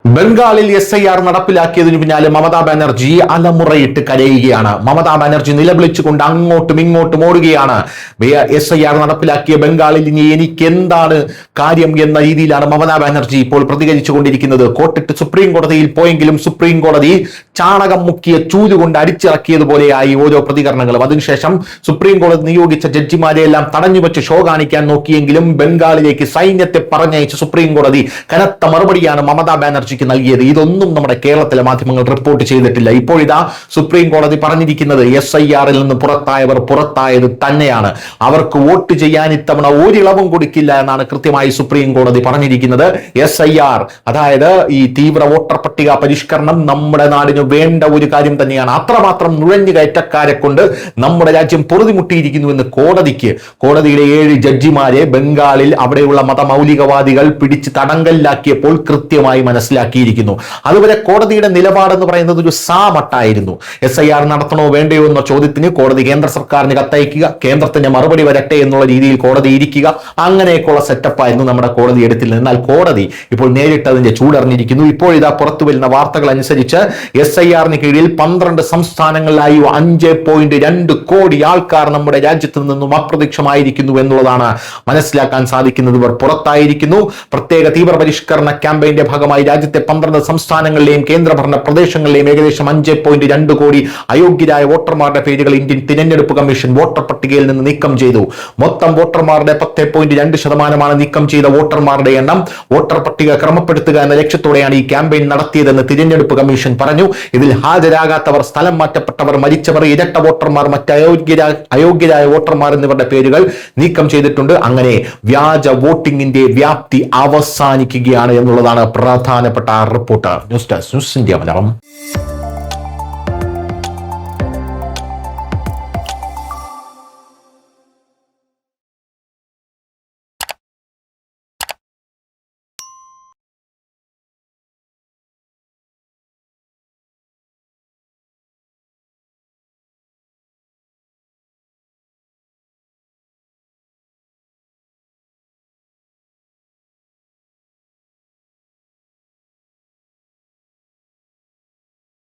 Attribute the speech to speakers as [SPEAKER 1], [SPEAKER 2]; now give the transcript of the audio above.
[SPEAKER 1] ബംഗാളിൽ SIR നടപ്പിലാക്കിയതിനു പിന്നാലെ മമതാ ബാനർജി അലമുറയിട്ട് കരയുകയാണ്. മമതാ ബാനർജി നിലവിളിച്ചുകൊണ്ട് അങ്ങോട്ടും ഇങ്ങോട്ടും ഓടുകയാണ്. SIR നടപ്പിലാക്കിയ ബംഗാളിൽ ഇനി എനിക്ക് എന്താണ് കാര്യം എന്ന രീതിയിലാണ് മമതാ ബാനർജി ഇപ്പോൾ പ്രതികരിച്ചു കൊണ്ടിരിക്കുന്നത്. കോട്ടിട്ട് സുപ്രീം കോടതിയിൽ പോയെങ്കിലും സുപ്രീം കോടതി ചാണകം മുക്കിയ ചൂലുകൊണ്ട് അടിച്ചിറക്കിയതുപോലെയായി ഓരോ പ്രതികരണങ്ങളും. അതിനുശേഷം സുപ്രീം കോടതി നിയോഗിച്ച ജഡ്ജിമാരെയെല്ലാം തടഞ്ഞുവെച്ച് ഷോ കാണിക്കാൻ നോക്കിയെങ്കിലും ബംഗാളിലേക്ക് സൈന്യത്തെ പറഞ്ഞയച്ച് സുപ്രീം കോടതി കനത്ത മറുപടിയാണ് മമതാ ബാനർജി നൽകിയത്. ഇതൊന്നും നമ്മുടെ കേരളത്തിലെ മാധ്യമങ്ങൾ റിപ്പോർട്ട് ചെയ്തിട്ടില്ല. ഇപ്പോഴിതാ സുപ്രീം കോടതി പറഞ്ഞിരിക്കുന്നത് SIR-ൽ നിന്ന് പുറത്തായവർ പുറത്തായത് തന്നെയാണ്. അവർക്ക് വോട്ട് ചെയ്യാൻ ഇത്തവണ ഒരിളവും കൊടുക്കില്ല എന്നാണ് കൃത്യമായി സുപ്രീം കോടതി പറഞ്ഞിരിക്കുന്നത്. SIR അതായത് ഈ തീവ്ര വോട്ടർ പട്ടിക പരിഷ്കരണം നമ്മുടെ നാടിന് വേണ്ട ഒരു കാര്യം തന്നെയാണ്. അത്രമാത്രം നുഴഞ്ഞുകയറ്റക്കാരെ കൊണ്ട് നമ്മുടെ രാജ്യം പൊറുതിമുട്ടിയിരിക്കുന്നു എന്ന് കോടതിയിലെ 7 ജഡ്ജിമാരെ ബംഗാളിൽ അവിടെയുള്ള മതമൗലികവാദികൾ പിടിച്ച് തടങ്കലിലാക്കിയപ്പോൾ കൃത്യമായി മനസ്സിലാക്കിയിരിക്കുന്നു. അതുവരെ കോടതിയുടെ നിലപാടെന്ന് പറയുന്നത് ഒരു സാമട്ടായിരുന്നു. SIR നടത്തണോ വേണ്ടയോ എന്ന ചോദ്യത്തിന് കോടതി കേന്ദ്ര സർക്കാരിന് കത്തയക്കുക, കേന്ദ്രത്തിന്റെ മറുപടി വരട്ടെ എന്നുള്ള രീതിയിൽ കോടതി ഇരിക്കുക, അങ്ങനെയൊക്കെയുള്ള സെറ്റപ്പായിരുന്നു നമ്മുടെ കോടതി എടുത്തിരുന്നത്. എന്നാൽ കോടതി ഇപ്പോൾ നേരിട്ട് അതിന്റെ ചൂടറിഞ്ഞിരിക്കുന്നു. ഇപ്പോൾ ഇതാ പുറത്തു വരുന്ന വാർത്തകൾ അനുസരിച്ച് SIR-ന് കീഴിൽ 12 സംസ്ഥാനങ്ങളിലായി 5.2 കോടി ആൾക്കാർ നമ്മുടെ രാജ്യത്ത് നിന്നും അപ്രത്യക്ഷമായിരിക്കുന്നു എന്നുള്ളതാണ് മനസ്സിലാക്കാൻ സാധിക്കുന്നത്. ഇവർ പുറത്തായിരിക്കുന്നു. പ്രത്യേക തീവ്ര പരിഷ്കരണ ക്യാമ്പയിന്റെ ഭാഗമായി രാജ്യത്തെ 12 സംസ്ഥാനങ്ങളിലെയും കേന്ദ്രഭരണ പ്രദേശങ്ങളിലെയും ഏകദേശം 5.2 കോടി അയോഗ്യരായ വോട്ടർമാരുടെ പേരുകൾ ഇന്ത്യൻ തിരഞ്ഞെടുപ്പ് കമ്മീഷൻ വോട്ടർ പട്ടികയിൽ നിന്ന് നീക്കം ചെയ്തു. മൊത്തം വോട്ടർമാരുടെ 10.2% നീക്കം ചെയ്ത വോട്ടർമാരുടെ എണ്ണം. വോട്ടർ പട്ടിക ക്രമപ്പെടുത്തുക എന്ന ലക്ഷ്യത്തോടെയാണ് ഈ ക്യാമ്പയിൻ നടത്തിയതെന്ന് തിരഞ്ഞെടുപ്പ് കമ്മീഷൻ പറഞ്ഞു. ഇതിൽ ഹാജരാകാത്തവർ, സ്ഥലം മാറ്റപ്പെട്ടവർ, മരിച്ചവർ, ഇരട്ട വോട്ടർമാർ, മറ്റ് അയോഗ്യരായ വോട്ടർമാർ എന്നിവരുടെ പേരുകൾ നീക്കം ചെയ്തിട്ടുണ്ട്. അങ്ങനെ വ്യാജ വോട്ടിംഗിന്റെ വ്യാപ്തി അവസാനിക്കുകയാണ് എന്നുള്ളതാണ് പ്രധാനപ്പെട്ട report. News desk news India Malayalam.